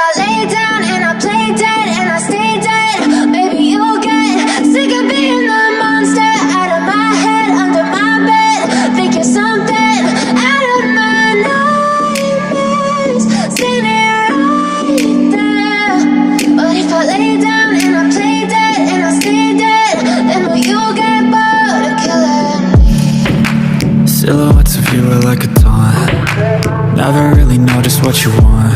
I lay down and I play dead and I stay dead, maybe you'll get sick of being the monster out of my head, under my bed. Think you're something out of my nightmares, standing right there. But if I lay down and I play dead and I stay dead, then will you get bored of killing me? Silhouettes of you are like a taunt. Never really know just what you want.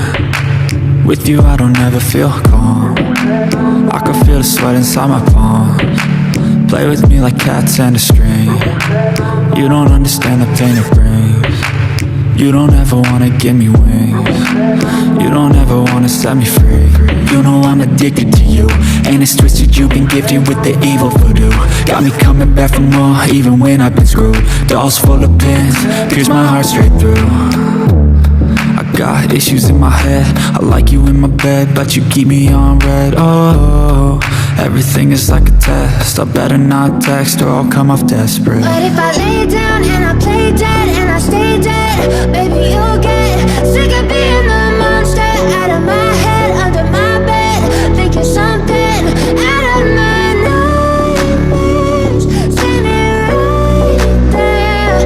With you I don't ever feel calm. I can feel the sweat inside my palms. Play with me like cats and a string. You don't understand the pain it brings. You don't ever wanna give me wings. You don't ever wanna set me free. You know I'm addicted to you, and it's twisted, you've been gifted with the evil voodoo. Got me coming back for more, even when I've been screwed. Dolls full of pins, pierce my heart straight through. I got issues in my head, I like you in my bed, but you keep me on red. Oh, everything is like a test, I better not text or I'll come off desperate. But if I lay down and I play dead and I stay dead, baby you'll get sick of being the monster out of my head, under my bed. Think you're something out of my nightmares, standing right there.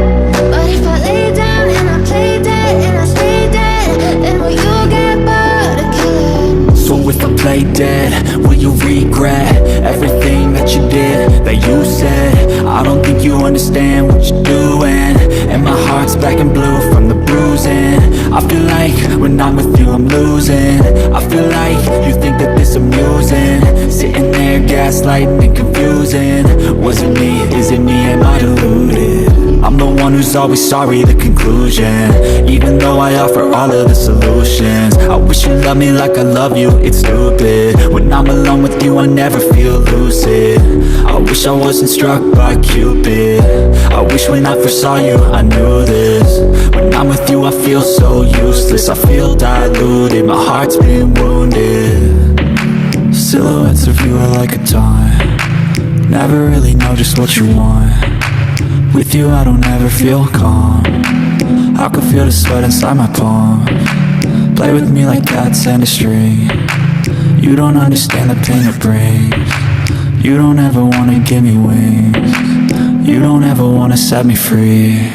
But if I lay down and I play dead and I stay dead, then will you get bored of killing me? So if I play dead, will you regret everything that you did, that you said? I don't think you understand what you're doing, and my heart's black and blue from the bruising. I feel like when I'm with you I'm losing. I feel like you think that this amusing, sitting there gaslighting and confusing. Was it me? Is it me? Am I deluded? I'm the one who's always sorry, the conclusion, even though I offer all of the solutions. I wish you loved me like I love you, it's stupid. When I'm alone with you I never feel lucid. I wish I wasn't struck by Cupid. I wish when I first saw you I knew this. When I'm with you I feel so useless, I feel diluted, my heart's been wounded. Silhouettes of you are like a taunt. Never really know just what you want. With you I don't ever feel calm. I can feel the sweat inside my palms. Play with me like cats and a string. You don't understand the pain it brings. You don't ever wanna give me wings. You don't ever wanna set me free.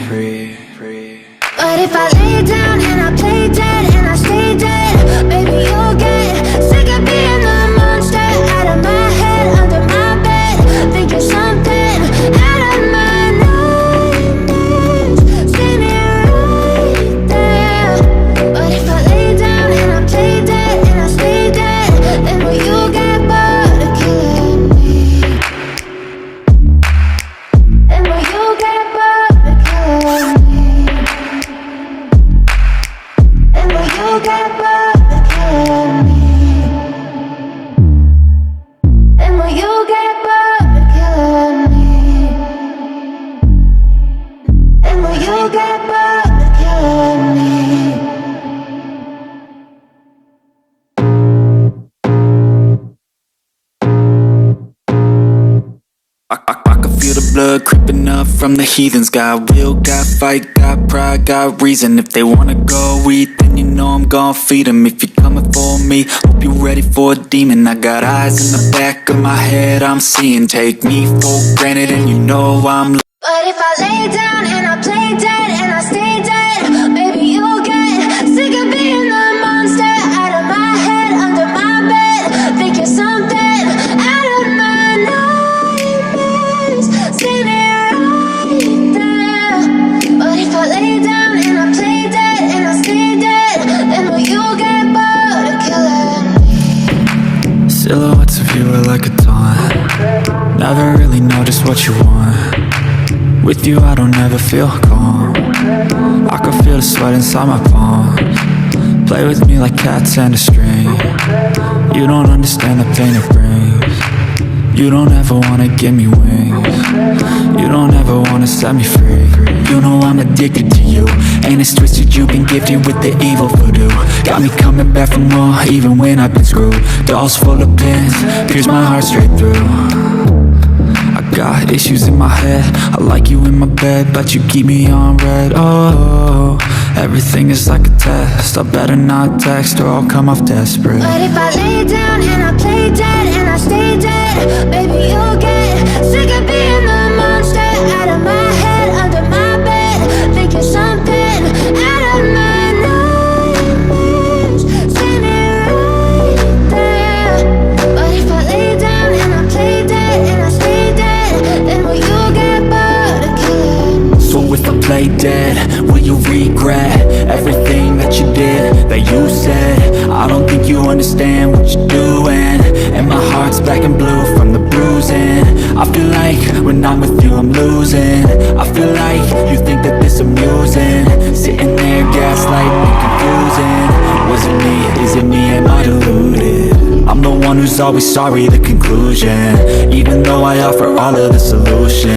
But if I lay down and I play dead and I stay dead, baby you'll get sick of being the monster out of my head, under my bed. Think you're something out of my nightmares, standing right there. But if I lay down and I play dead and I stay dead, then will you get bored of killing me? Then will you get bored of killing me? And will you get bored of killing me? And will you get bored of killing me? And will you get bored of killing me? I can feel the blood creeping up from the heathens. Got will, got fight, got pride, got reason. If they wanna go eat, then you know I'm gon' feed them. If you're coming for me, hope you're ready for a demon. I got eyes in the back of my head, I'm seeing. Take me for granted and you know I'm. But if I lay down and I play dead and I stay dead, maybe you'll get sick of being the monster out of my head, under my bed. Think you're something out of my nightmares, standing right there. But if I lay down and I play dead and I stay dead, then will you get bored of killing me? Silhouettes of you are like a taunt. Never really know just what you want. With you I don't ever feel calm. I can feel the sweat inside my palms. Play with me like cats and a string. You don't understand the pain it brings. You don't ever wanna give me wings. You don't ever wanna set me free. You know I'm addicted to you, and it's twisted, you've been gifted with the evil voodoo. Got me coming back for more, even when I've been screwed. Dolls full of pins, pierce my heart straight through. I Got issues in my head, I like you in my bed, but you keep me on red. Oh, everything is like a test, I better not text or I'll come off desperate. But if I lay down and I play dead and I stay dead, baby, you'll get sick of being the monster out of my head, under my bed, thinking something out of my nightmares, standing right there. But if I lay down and I play dead and I stay dead, then will you get bored again? So if I play dead, will you regret everything that you did, that you said? I don't think you understand what you're doing, and my heart's black and blue from the bruising. I feel like when I'm with you I'm losing. I feel like you think that this amusing, sitting there gaslighting and confusing. Was it me? Is it me? Am I deluded? I'm the one who's always sorry, the conclusion, even though I offer all of the solutions.